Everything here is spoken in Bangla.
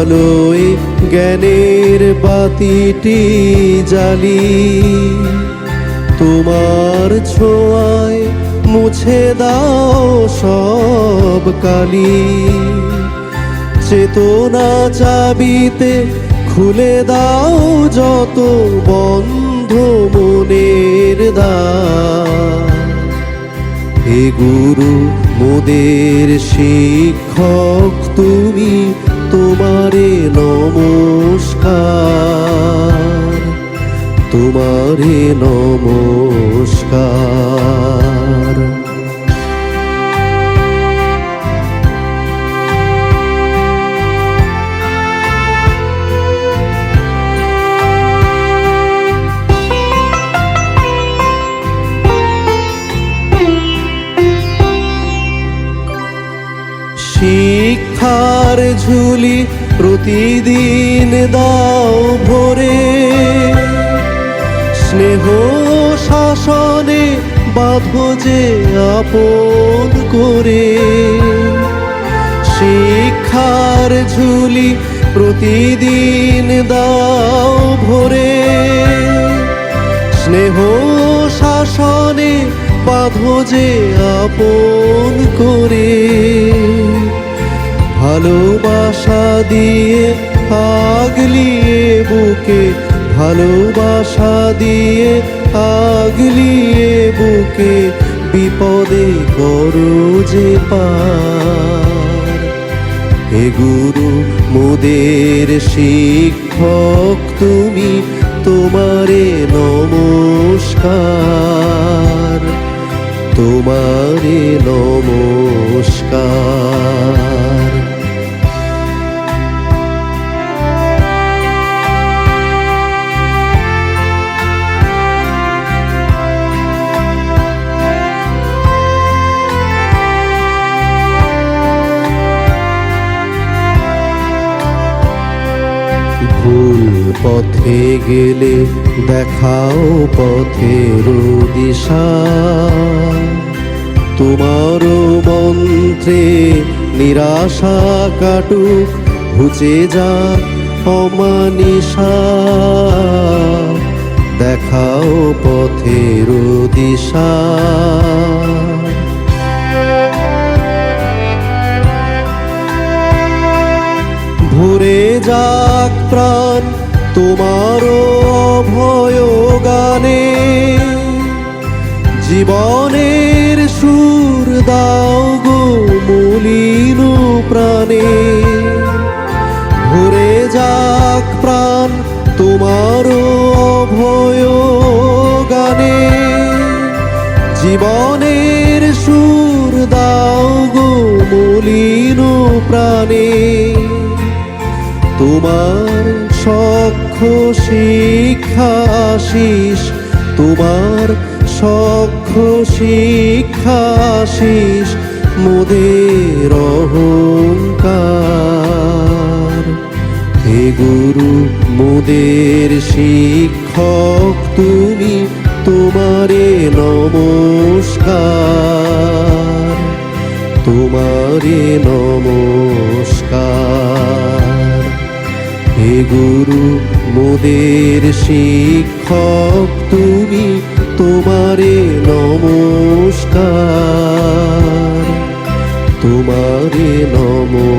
আলোয় জ্ঞানের বাতিটি জ্বালি, তোমার ছোঁয়ায় মুছে দাও সব কালি। চেতনা চাবিতে খুলে দাও যত বন্ধ মনের দ্বার। হে গুরু মোদের শিক্ষক তুমি, তোমারে নমস্কার, তোমারে নমস্কার। শিক্ষার ঝুলি প্রতিদিন দাও ভরে, স্নেহ শাসনে বাঁধো যে আপন করে। শিক্ষার ঝুলি প্রতিদিন দাও ভরে, স্নেহ শাসনে বাঁধো যে আপন করে। ভালোবাসা দিয়ে আগলিয়ে বুকে, ভালোবাসা দিয়ে আগলিয়ে বুকে, বিপদে করো যে পার। হে গুরু মোদের শিক্ষক তুমি, তোমারে নমস্কার, তোমারে নমস্কার। ভুল পথে গেলে দেখাও পথের দিশা, তোমার মন্ত্রে নিরাশা কাটুক, ঘুচে যা অমানিশা। দেখাও পথের দিশা। ভরে যাক প্রাণ তোমার অভয় গানে, জীবনের সুর দাও গো মলিন প্রাণে। ভরে যাক প্রাণ তোমার অভয় গানে, জীবনের সুর দাও গো মলিন প্রাণে। তোমার সখ্য শিক্ষা আশিস, তোমার সখ্য শিক্ষা আশিস মোদের অহংকার। হে গুরু মোদের শিক্ষক তুমি, তোমারে নমস্কার, তোমারে নমস্কার। হে গুরু মোদের শিক্ষক তুমি, তোমারে নমস্কার, তোমারে নমস্কার।